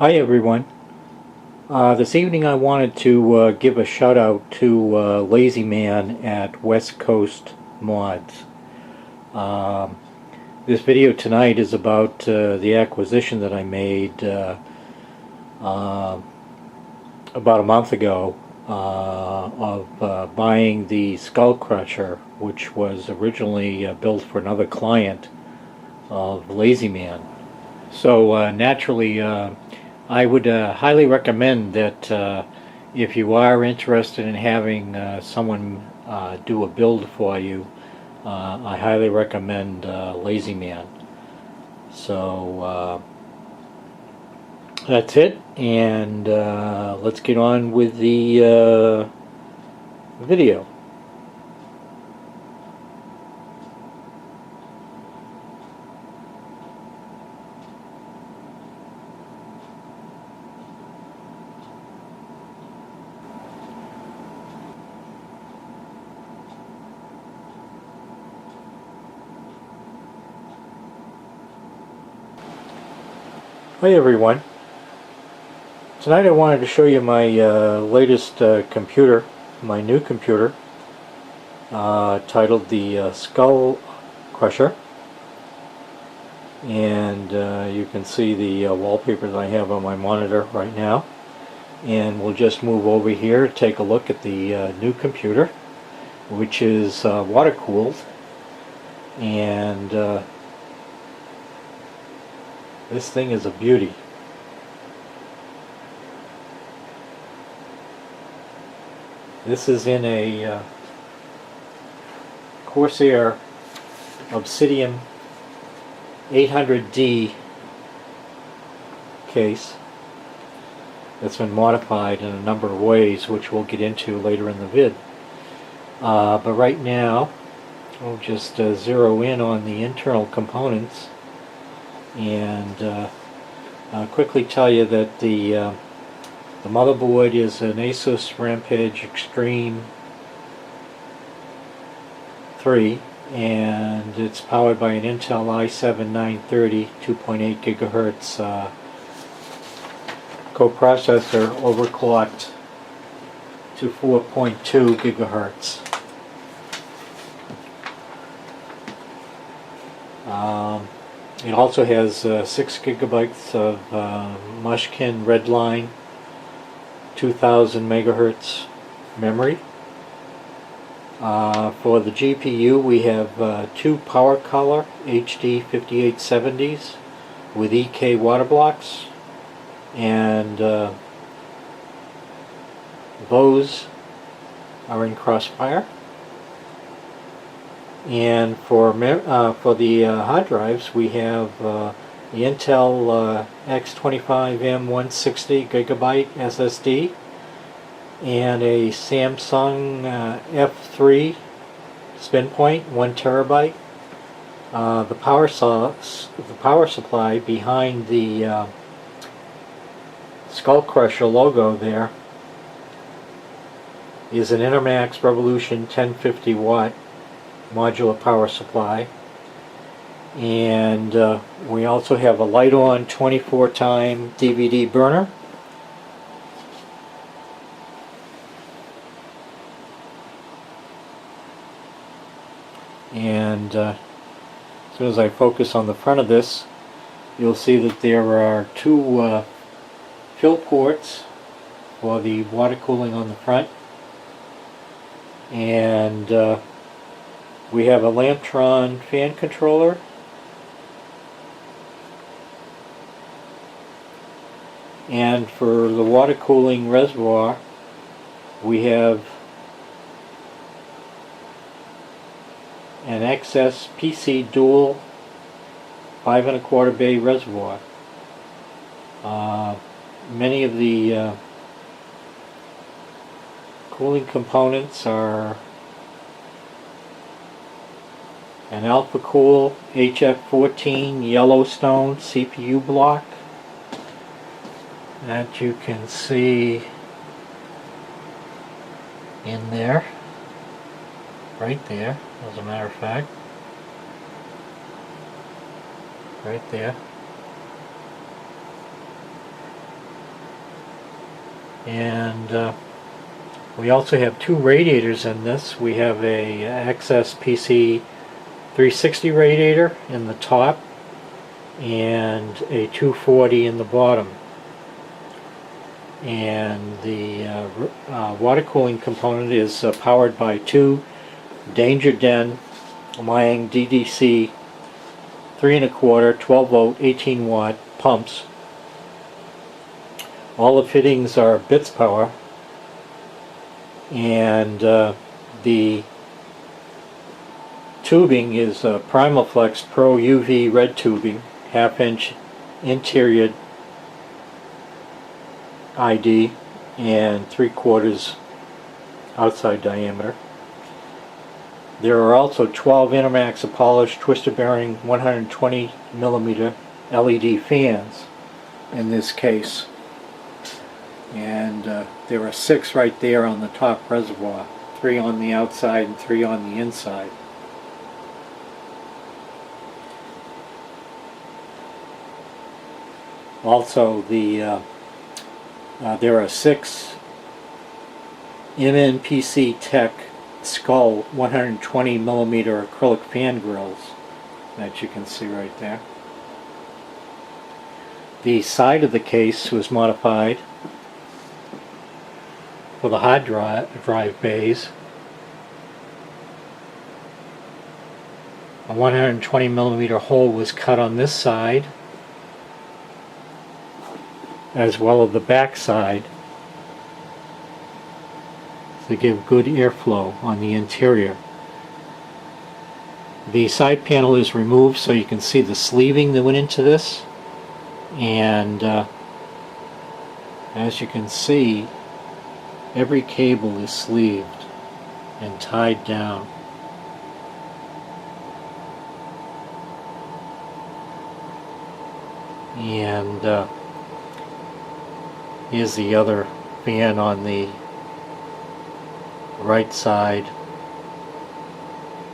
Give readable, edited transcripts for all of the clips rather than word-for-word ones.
Hi everyone. This evening I wanted to give a shout out to Lazy Man at West Coast Mods. Um, this video tonight is about the acquisition that I made uh, about a month ago of buying the Skull Crusher, which was originally built for another client of Lazy Man. So naturally, I would highly recommend that if you are interested in having someone do a build for you, I highly recommend Lazy Man. So that's it, and let's get on with the video. Hi everyone. Tonight I wanted to show you my latest computer, my new computer, titled the Skull Crusher. And you can see the wallpaper that I have on my monitor right now. And we'll just move over here to take a look at the new computer, which is water cooled. And this thing is a beauty. This is in a Corsair Obsidian 800D case that's been modified in a number of ways, which we'll get into later in the vid. But right now we'll just zero in on the internal components and quickly tell you that the motherboard is an Asus Rampage Extreme 3, and it's powered by an Intel i7-930 2.8 gigahertz coprocessor, overclocked to 4.2 gigahertz. It also has 6 gigabytes of Mushkin Redline 2000 megahertz memory. For the GPU we have two PowerColor HD 5870s with EK water blocks, and those are in Crossfire. And for the hard drives we have the Intel X25M 160 gigabyte SSD and a Samsung F3 SpinPoint 1 terabyte. The power supply behind the Skull Crusher logo there is an Intermax Revolution 1050 watt modular power supply, and we also have a light-on 24-time DVD burner, and as soon as I focus on the front of this, you'll see that there are two fill ports for the water cooling on the front, and we have a Lantron fan controller, and for the water cooling reservoir we have an XS PC Dual 5 1/4 bay reservoir. Many of the cooling components are an AlphaCool HF14 Yellowstone CPU block that you can see in there, right there, as a matter of fact, right there. And we also have two radiators in this. We have a Access PC 360 radiator in the top and a 240 in the bottom. And the water cooling component is powered by two Danger Den Liang DDC 3 1/4 12 volt 18 watt pumps. All the fittings are Bits Power, and the tubing is Primaflex Pro UV red tubing, 1/2 inch interior ID and 3/4 outside diameter. There are also 12 Intermax of polished twistor bearing 120 millimeter LED fans in this case, and there are 6 right there on the top reservoir, 3 on the outside and 3 on the inside. Also, there are 6 MNPC Tech Skull 120 millimeter acrylic fan grills that you can see right there. The side of the case was modified for the hard drive bays. A 120 millimeter hole was cut on this side, as well as the back side, to give good airflow on the interior. The side panel is removed so you can see the sleeving that went into this, and as you can see, every cable is sleeved and tied down. And here's the other fan on the right side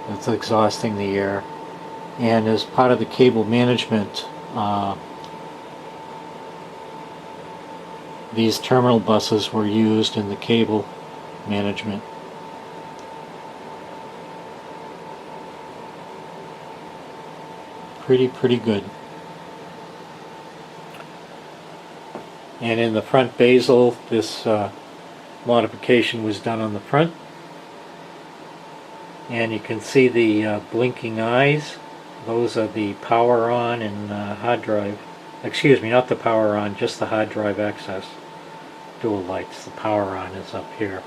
that's exhausting the air. And as part of the cable management, these terminal buses were used in the cable management. Pretty good. And in the front bezel, this modification was done on the front, and you can see the blinking eyes. Those are the power on and hard drive, excuse me, not the power on, just the hard drive access dual lights. The power on is up here.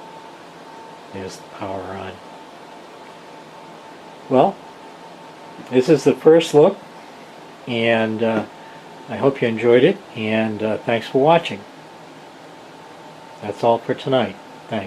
There's the power on. Well, this is the first look, and I hope you enjoyed it, and thanks for watching. That's all for tonight.